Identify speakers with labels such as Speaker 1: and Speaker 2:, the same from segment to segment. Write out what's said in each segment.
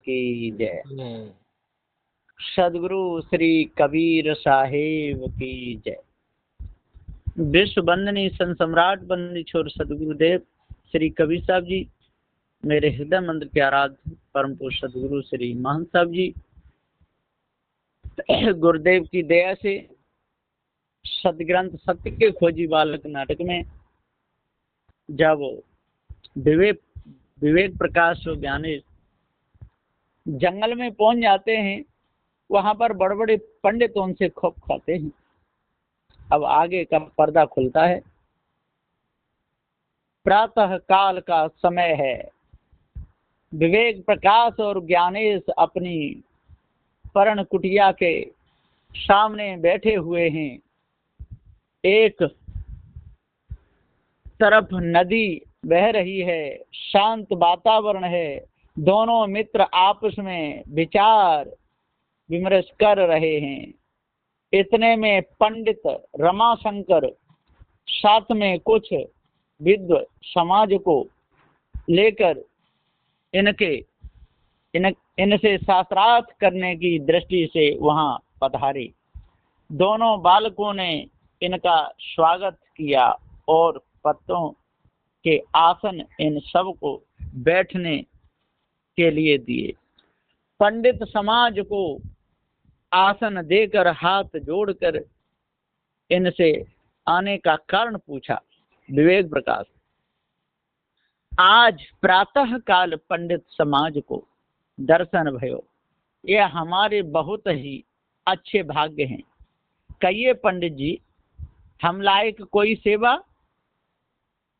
Speaker 1: की जय। सदगुरु श्री कबीर साहेब की जय। विश्व वंदनीय संत सम्राट वंदनीय छोर सदगुरुदेव श्री कबीर साहब जी, मेरे हृदय मंदिर के आराध्य परम पुरुष सदगुरु श्री महंत साहब जी, गुरुदेव की दया से सदग्रंथ सत्य के खोजी बालक नाटक में जब विवेक प्रकाश और ज्ञानेश जंगल में पहुंच जाते हैं, वहां पर बड़े बड़े पंडित उनसे खूब खाते हैं। अब आगे का पर्दा खुलता है। प्रातः काल का समय है। विवेक प्रकाश और ज्ञानेश अपनी पर्ण कुटिया के सामने बैठे हुए हैं। एक तरफ नदी बह रही है, शांत वातावरण है। दोनों मित्र आपस में विचार विमर्श कर रहे हैं। इतने में पंडित रमाशंकर साथ में कुछ विद्व समाज को लेकर इनसे शास्त्रार्थ करने की दृष्टि से वहां पधारे। दोनों बालकों ने इनका स्वागत किया और पत्तों के आसन इन सब को बैठने के लिए दिए। पंडित समाज को आसन देकर हाथ जोड़कर इनसे आने का कारण पूछा। विवेक प्रकाश, आज प्रातः काल पंडित समाज को दर्शन भयो, यह हमारे बहुत ही अच्छे भाग्य हैं। कहिए पंडित जी, हम लायक कोई सेवा?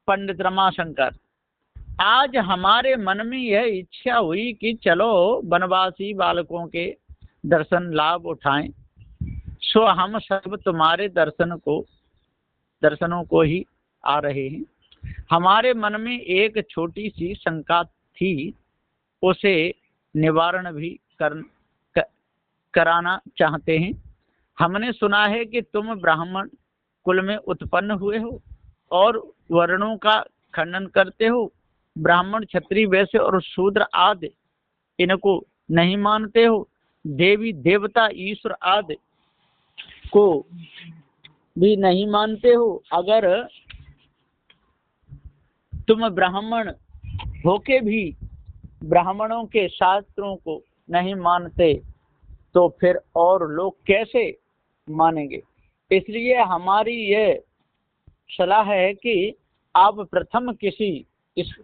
Speaker 1: पंडित रमाशंकर, आज हमारे मन में यह इच्छा हुई कि चलो वनवासी बालकों के दर्शन लाभ उठाएं, सो हम सब तुम्हारे दर्शनों को ही आ रहे हैं। हमारे मन में एक छोटी सी शंका थी, उसे निवारण भी कराना चाहते हैं। हमने सुना है कि तुम ब्राह्मण कुल में उत्पन्न हुए हो और वर्णों का खंडन करते हो। ब्राह्मण, क्षत्रिय, वैश्य और शूद्र आदि इनको नहीं मानते हो। देवी देवता ईश्वर आदि को भी नहीं मानते हो। अगर तुम ब्राह्मण होके भी ब्राह्मणों के शास्त्रों को नहीं मानते तो फिर और लोग कैसे मानेंगे? इसलिए हमारी यह सलाह है कि आप प्रथम किसी इस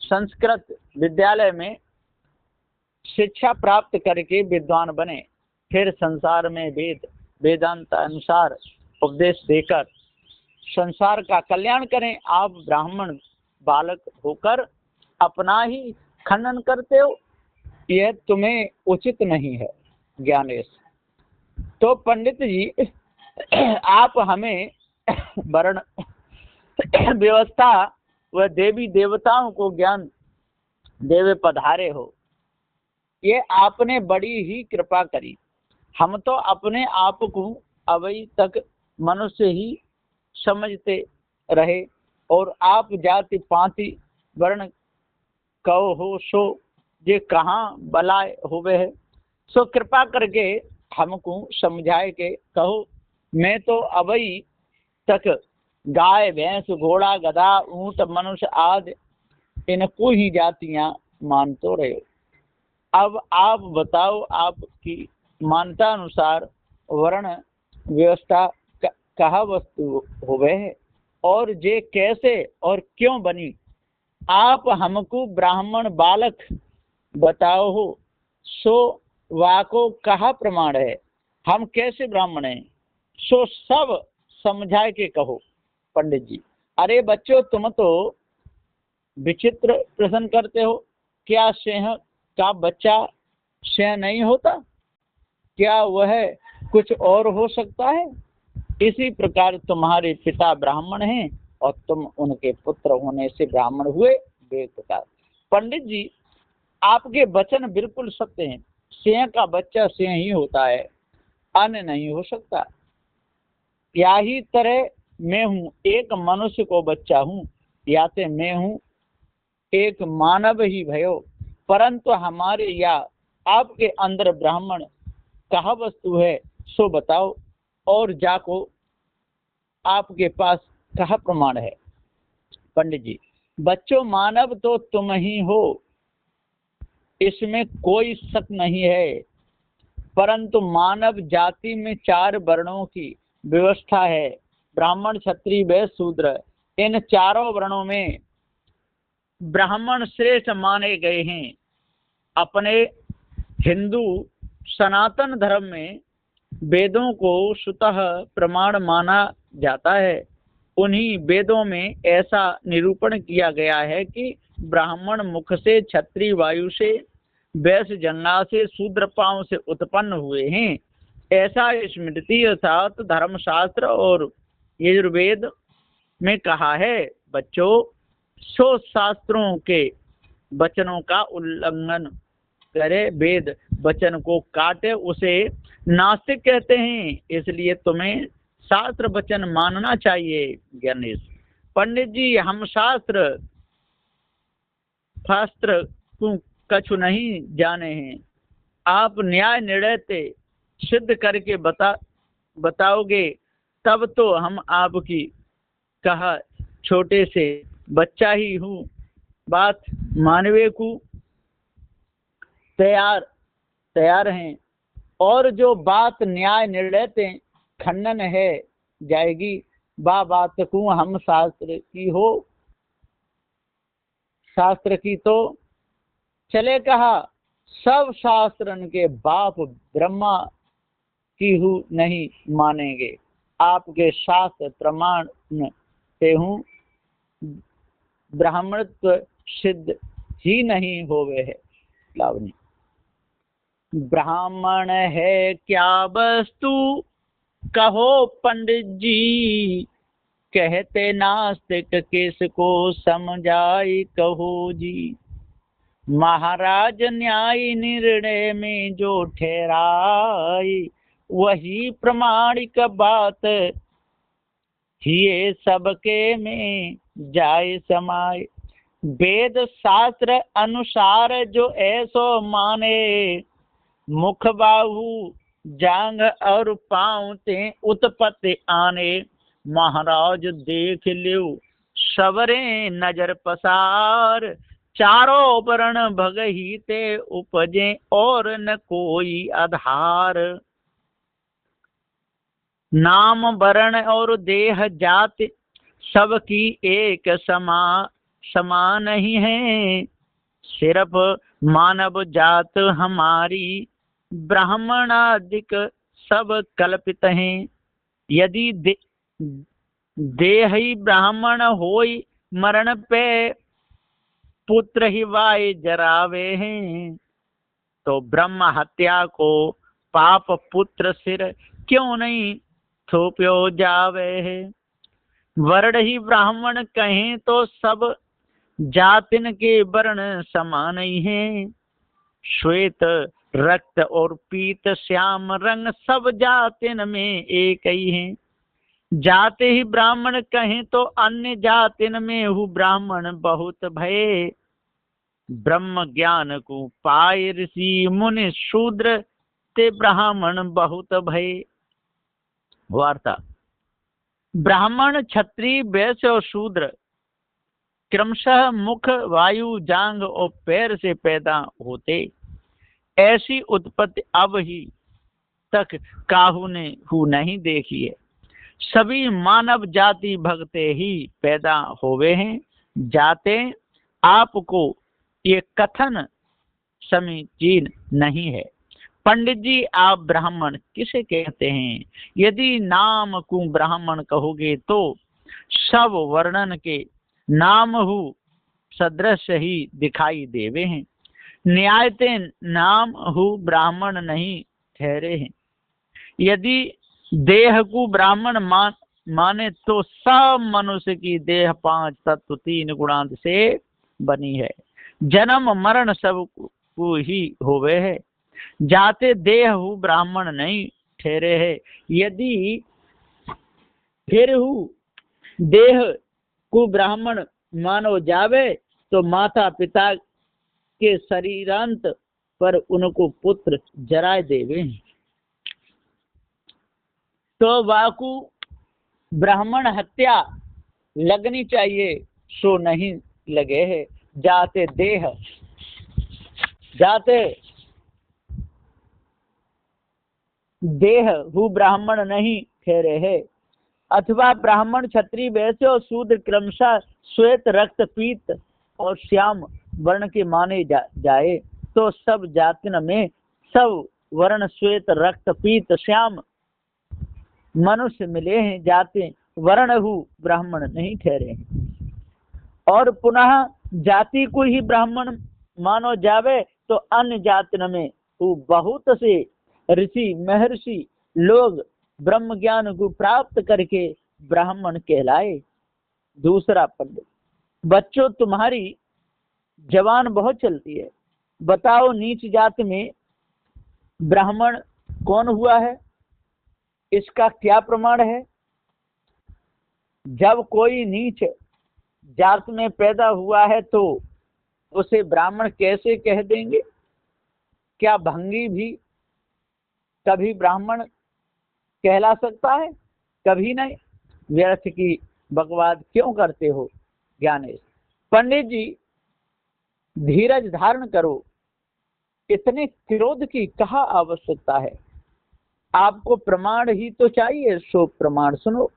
Speaker 1: संस्कृत विद्यालय में शिक्षा प्राप्त करके विद्वान बने, फिर संसार में वेदांत अनुसार उपदेश देकर संसार का कल्याण करें। आप ब्राह्मण बालक होकर अपना ही खंडन करते हो, यह तुम्हें उचित नहीं है। ज्ञानेश, तो पंडित जी आप हमें वर्ण व्यवस्था व देवी देवताओं को ज्ञान देवे पधारे हो, ये आपने बड़ी ही कृपा करी। हम तो अपने आप को अभी तक मनुष्य ही समझते रहे और आप जाति पाति वर्ण कहो हो, सो ये कहाँ बलाय होवे है। सो कृपा करके हमको समझाए के कहो। मैं तो अभी तक गाय भैंस घोड़ा गधा ऊंट मनुष्य आदि इनको ही जातियां मानते रहे। अब आप बताओ, आपकी मान्यता अनुसार वर्ण व्यवस्था कहाँ वस्तु होवे है और ये कैसे और क्यों बनी? आप हमको ब्राह्मण बालक बताओ हो, सो वाको कहा प्रमाण है? हम कैसे ब्राह्मण हैं, सो सब समझा के कहो। पंडित जी, अरे बच्चों, तुम तो विचित्र प्रश्न करते हो। क्या सिंह का बच्चा सिंह नहीं होता? क्या वह कुछ और हो सकता है? इसी प्रकार तुम्हारे पिता ब्राह्मण हैं और तुम उनके पुत्र होने से ब्राह्मण हुए। बेप्रकार पंडित जी, आपके वचन बिल्कुल सत्य हैं। सिंह का बच्चा सिंह ही होता है, अन्य नहीं हो सकता। या ही तरह मैं हूँ एक मनुष्य को बच्चा हूँ, या से मैं हूँ एक मानव ही भयो, परंतु हमारे या आपके अंदर ब्राह्मण कहा वस्तु है सो बताओ, और जाको आपके पास कहा प्रमाण है। पंडित जी, बच्चों मानव तो तुम ही हो, इसमें कोई शक नहीं है, परंतु मानव जाति में 4 वर्णों की व्यवस्था है, ब्राह्मण क्षत्रिय वैश्य शूद्र। इन चारों वर्णों में ब्राह्मण श्रेष्ठ माने गए हैं। अपने हिंदू सनातन धर्म में वेदों को स्वतः प्रमाण माना जाता है। उन्हीं वेदों में ऐसा निरूपण किया गया है कि ब्राह्मण मुख से, क्षत्रिय वायु से, वैश्य जंगा से, शूद्र पांव से उत्पन्न हुए हैं। ऐसा स्मृति अर्थात धर्मशास्त्र और यजुर्वेद में कहा है। बच्चों, सो शास्त्रों के वचनों का उल्लंघन करे, वेद वचन को काटे, उसे नास्तिक कहते हैं। इसलिए तुम्हें शास्त्र वचन मानना चाहिए। गणेश, पंडित जी, हम शास्त्र को कछु नहीं जाने हैं। आप न्याय निर्णय सिद्ध करके बताओगे तब तो हम आपकी कहा छोटे से बच्चा ही हूँ, बात मानवे को तैयार हैं। और जो बात न्याय निर्णय खंडन है जाएगी, बा बात को हम शास्त्र की हो, शास्त्र की तो चले कहा। सब शास्त्रन के बाप ब्रह्मा की हूँ नहीं मानेंगे, आपके शास्त्र प्रमाण से हूँ ब्राह्मणत्व सिद्ध ही नहीं होवे है। लावणी, ब्राह्मण है क्या वस्तु कहो पंडित जी, कहते नास्तिक किसको समझाई कहो जी। महाराज न्याय निर्णय में जो ठहराई, वही प्रमाणिक बात ये सबके में जाए समाए। वेद शास्त्र अनुसार जो ऐसो माने, मुख बाहु जांग और पाँव ते उत्पत्ति आने। महाराज देख लियो सवरे नजर पसार, चारों वर्ण भगही ते उपजे और न कोई आधार। नाम वर्ण और देह जाति सबकी एक समान ही है, सिर्फ मानव जात हमारी ब्राह्मणादिक सब कल्पित हैं। यदि देह ही ब्राह्मण होई, मरण पे पुत्र ही वाय जरावे हैं, तो ब्रह्म हत्या को पाप पुत्र सिर क्यों नहीं थोप्यो जावे है। वर्ण ही ब्राह्मण कहें तो सब जातिन के वर्ण समान ही हैं। श्वेत रक्त और पीत श्याम रंग सब जातिन में एक ही हैं। जाते ही ब्राह्मण कहें तो अन्य जातिन में हु ब्राह्मण बहुत भय। ब्रह्म ज्ञान को पाए ऋषि मुनि शूद्र ते ब्राह्मण बहुत भय। वार्ता, ब्राह्मण क्षत्रिय वैश्य और शूद्र क्रमशः मुख वायु जांग और पैर से पैदा होते। ऐसी उत्पत्ति अब ही तक काहू ने नहीं देखी है। सभी मानव जाति भगते ही पैदा होवे हैं। जाते आपको ये कथन समीचीन नहीं है। पंडित जी, आप ब्राह्मण किसे कहते हैं? यदि नाम को ब्राह्मण कहोगे तो सब वर्णन के नाम हु सदृश ही दिखाई देवे हैं। न्यायते नाम हु ब्राह्मण नहीं ठहरे हैं। यदि देह को ब्राह्मण माने तो सब मनुष्य की देह 5 तत्व 3 गुणांत से बनी है। जन्म मरण सब को ही होवे है। जाते देह हु ब्राह्मण नहीं ठहरे है। यदि फिर हु देह को ब्राह्मण मानो जावे तो माता पिता के शरीरांत पर उनको पुत्र जराय देवे। तो वाकु ब्राह्मण हत्या लगनी चाहिए सो नहीं लगे है। जाते देह हु ब्राह्मण नहीं ठहरे है। अथवा ब्राह्मण क्षत्रिय वैश्य और शूद्र क्रमशः श्वेत रक्त पीत और श्याम वर्ण के माने जाए तो सब जातिन में सब वर्ण श्वेत रक्त पीत श्याम मनुष्य मिले हैं, जाते वर्ण हु ब्राह्मण नहीं ठहरे हैं। और पुनः जाति को ही ब्राह्मण मानो जावे तो अन्य जातिन में हु बहुत से ऋषि महर्षि लोग ब्रह्म ज्ञान को प्राप्त करके ब्राह्मण कहलाए। दूसरा पंडित, बच्चों तुम्हारी जवान बहुत चलती है, बताओ नीच जाति में ब्राह्मण कौन हुआ है, इसका क्या प्रमाण है। जब कोई नीच जात में पैदा हुआ है तो उसे ब्राह्मण कैसे कह देंगे। क्या भंगी भी कभी ब्राह्मण कहला सकता है, कभी नहीं। व्यर्थ की बकवाद क्यों करते हो ज्ञानेश। पंडित जी धीरज धारण करो, इतने क्रोध की कहाँ आवश्यकता है। आपको प्रमाण ही तो चाहिए, सो प्रमाण सुनो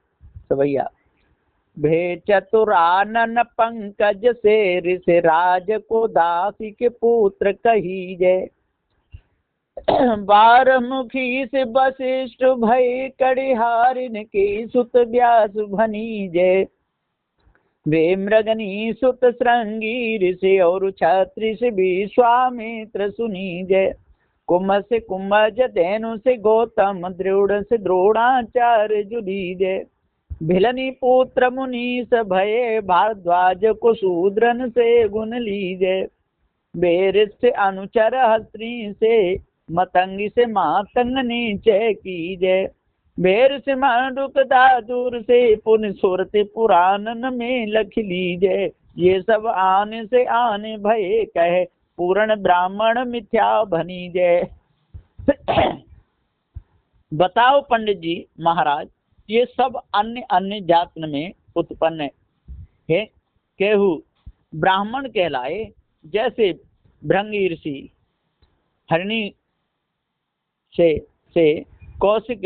Speaker 1: सवैया। भे चतुरानन पंकज से ऋष राज को दासी के पुत्र कही जय। बारमुखी से वशिष्ठ भय कड़िहारिन के सुत व्यास भनी जय। वे मृगनी सुत श्रृंगी ऋषि और छत्री से विश्वामित्र सुनी जय। कुंभ से कुंभज धेनु से गौतम दृढ़ से द्रोणाचार्य जुड़ी जय। भिलनी पुत्र मुनीस भये भारद्वाज को शूद्रन से गुण लीजे। बेर से अनुचर हस्त्री से मतंगी से मातंग नीचे कीजे। बेर से मांडुक दादुर से पुण्य सुरते पुराणन में लख लीजे। ये सब आने से आने भये कहे पूर्ण ब्राह्मण मिथ्या भनी जय। बताओ पंडित जी महाराज, ये सब अन्य अन्य जाति में उत्पन्न है, केहू ब्राह्मण कहलाए। जैसे भृंगी ऋषि हरिणी से कौशिक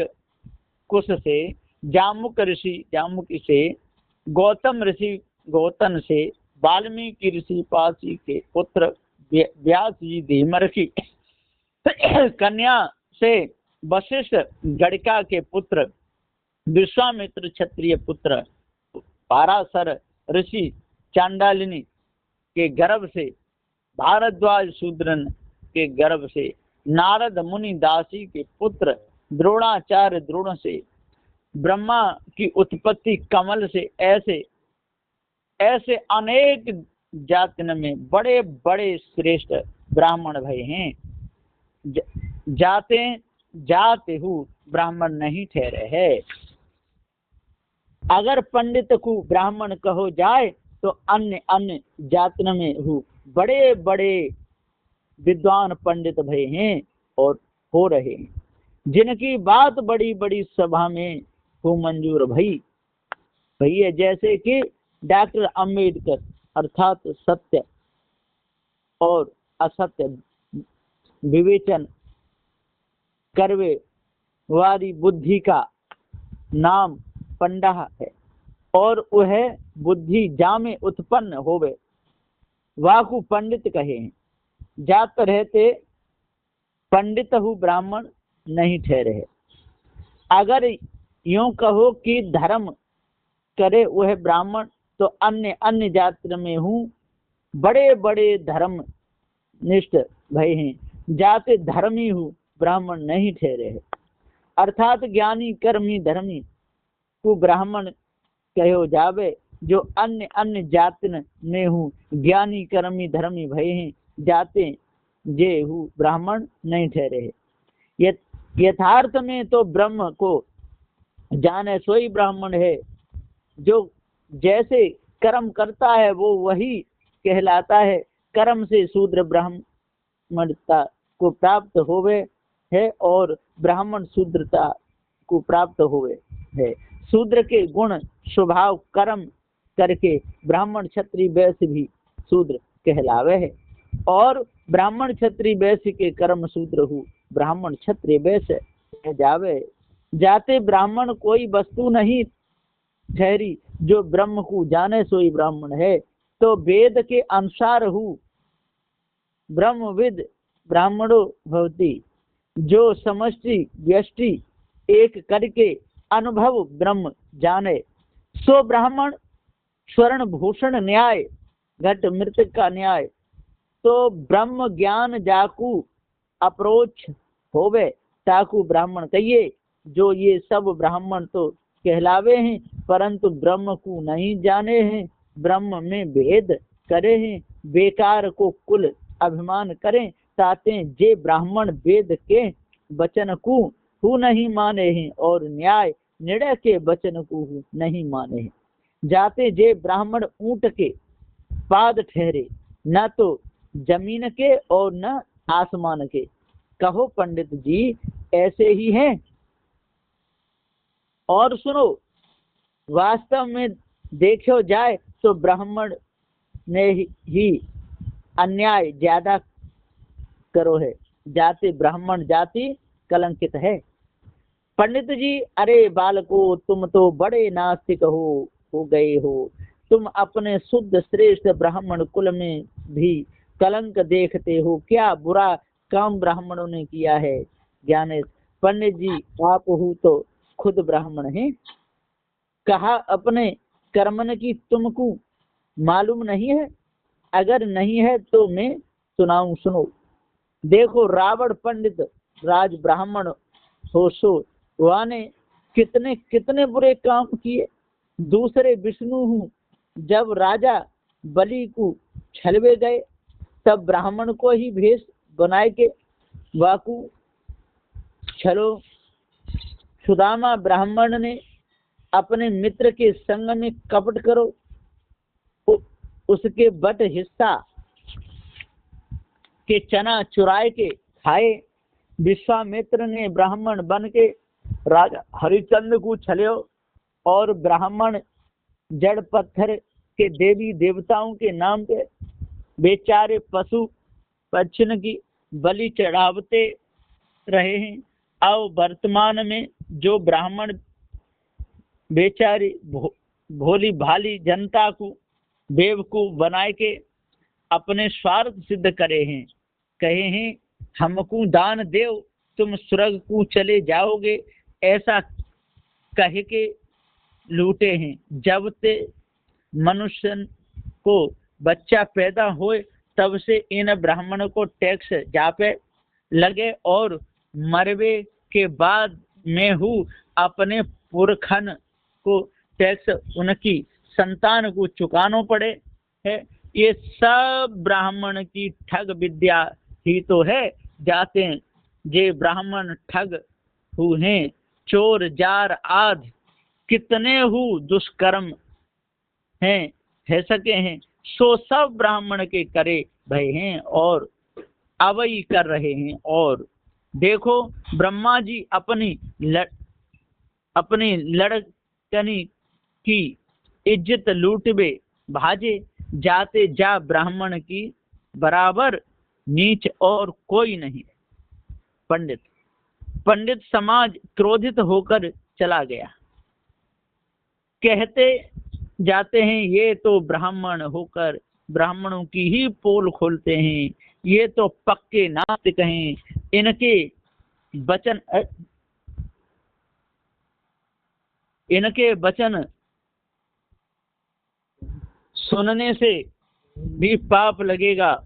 Speaker 1: कुश से, जामुक ऋषि जामुकी से, गौतम ऋषि गौतम से, वाल्मीकि ऋषि पासी के पुत्र व्यास जी धीमर्षि, कन्या से वशिष्ठ गणिका के पुत्र विश्वामित्र क्षत्रिय पुत्र, पाराशर ऋषि चांडालिनी के गर्भ से, भारद्वाज शूद्रन के गर्भ से, नारद मुनि दासी के पुत्र द्रोणाचार्य द्रोण से, ब्रह्मा की उत्पत्ति कमल से, ऐसे ऐसे अनेक जातिन में बड़े बड़े श्रेष्ठ ब्राह्मण भय हैं। जाते हु ब्राह्मण नहीं ठहरे है। अगर पंडित को ब्राह्मण कहो जाए तो अन्य अन्य जातिन में हु बड़े बड़े विद्वान पंडित भय हैं और हो रहे हैं, जिनकी बात बड़ी बड़ी सभा में हो मंजूर भई। जैसे कि डॉक्टर अंबेडकर अर्थात सत्य और असत्य विवेचन करवे वाली बुद्धि का नाम पंडा है, और वह बुद्धि जामे उत्पन्न होवे वाकु पंडित कहे हैं। जात रहते पंडित हु ब्राह्मण नहीं ठहरे है। अगर यूं कहो कि धर्म करे वह ब्राह्मण, तो अन्य अन्य जाति में हूँ बड़े बड़े धर्म निष्ठ भय हैं। जाते धर्मी हूँ ब्राह्मण नहीं ठहरे है। अर्थात ज्ञानी कर्मी धर्मी को ब्राह्मण कहो जावे, जो अन्य अन्य जातिन में हूँ ज्ञानी कर्मी धर्मी भय हैं, जाते जे हूँ ब्राह्मण नहीं ठहरे है। यथार्थ में तो ब्रह्म को जाने सोई ब्राह्मण है। जो जैसे कर्म करता है वो वही कहलाता है, कर्म से शूद्र ब्राह्मणता को प्राप्त होवे है और ब्राह्मण शूद्रता को प्राप्त हुए है। शूद्र के गुण स्वभाव कर्म करके ब्राह्मण क्षत्रिय वैश्य भी शूद्र कहलावे है और ब्राह्मण क्षत्रिय वैश्य के कर्म शूद्र हु ब्राह्मण क्षत्रिय वैश्य जावे। जाते ब्राह्मण कोई वस्तु नहीं ठहरी, जो ब्रह्म को जाने सोई ब्राह्मण है। तो वेद के अनुसार हु ब्रह्मविद ब्राह्मणो भवति, जो समष्टि व्यष्टि एक करके अनुभव ब्रह्म जाने, सो ब्राह्मण स्वर्ण भूषण न्याय घट मृतक का न्याय। तो ब्रह्म ज्ञान जाकू अप्रोच होवे ताकू ब्राह्मण कहिए। जो ये सब ब्राह्मण तो कहलावे हैं परंतु ब्रह्म को नहीं जाने हैं, ब्रह्म में भेद करे हैं, बेकार को कुल अभिमान करें ताते जे ब्राह्मण वेद के वचन को हु नहीं माने हैं और न्याय निर्णय के वचन को हु नहीं माने हैं। जाते जे ब्राह्मण ऊंट के पाद ठहरे, न तो जमीन के और न आसमान के। कहो पंडित जी ऐसे ही हैं। और सुनो, वास्तव में देखो जाए तो ब्राह्मण ने ही अन्याय ज्यादा करो है, जाति ब्राह्मण जाति कलंकित है। पंडित जी अरे बालको, तुम तो बड़े नास्तिक हो गए हो। तुम अपने शुद्ध श्रेष्ठ ब्राह्मण कुल में भी कलंक देखते हो। क्या बुरा काम ब्राह्मणों ने किया है? ज्ञानेश पंडित जी आप हो तो खुद ब्राह्मण हैं। कहा अपने कर्मन की तुमको मालूम नहीं है? अगर नहीं है तो मैं सुनाऊं, सुनो। देखो रावण पंडित राज ब्राह्मण हो सो वाने कितने कितने बुरे काम किए। दूसरे विष्णु हूँ, जब राजा बलि को छलवे गए तब ब्राह्मण को ही भेष बनाए के वाकु छलो। सुदामा ब्राह्मण ने अपने मित्र के संग में कपट करो, उसके बट हिस्सा के चना चुराए के खाए। विश्वामित्र ने ब्राह्मण बन के राजा हरिचंद्र को छल्यो और ब्राह्मण जड़ पत्थर के देवी देवताओं के नाम पे बेचारे पशु पक्षियों की बलि चढ़ावते रहे हैं। अब वर्तमान में जो ब्राह्मण बेचारी भोली भाली जनता को बेवकूफ बनाए के अपने स्वार्थ सिद्ध करे हैं, कहे हैं हमको दान देव तुम स्वर्ग को चले जाओगे, ऐसा कह के लूटे हैं। जब ते मनुष्य को बच्चा पैदा होए तब से इन ब्राह्मणों को टैक्स जापे लगे और मरवे के बाद में हूँ अपने पुरखन को टैक्स उनकी संतान को चुकाना पड़े है। ये सब ब्राह्मण की ठग विद्या ही तो है। जाते जे ब्राह्मण ठग हुए चोर जार आदि कितने हु दुष्कर्म हैं है सके हैं, सो सब ब्राह्मण के करे भय हैं और अवई कर रहे हैं। और देखो ब्रह्मा जी अपनी लड़कनी की इज्जत लूटबे भाजे, जाते जा ब्राह्मण की बराबर नीच और कोई नहीं। पंडित समाज क्रोधित होकर चला गया। कहते जाते हैं ये तो ब्राह्मण होकर ब्राह्मणों की ही पोल खोलते हैं, ये तो पक्के नास्तिक हैं। इनके वचन सुनने से भी पाप लगेगा,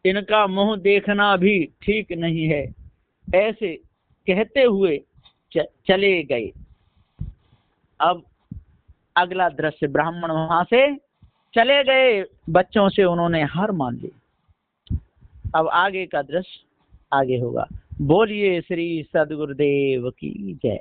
Speaker 1: इनका मुंह देखना भी ठीक नहीं है। ऐसे कहते हुए चले गए। अब अगला दृश्य, ब्राह्मण वहां से चले गए, बच्चों से उन्होंने हार मान ली। अब आगे का दृश्य आगे होगा। बोलिए श्री सद्गुरुदेव की जय।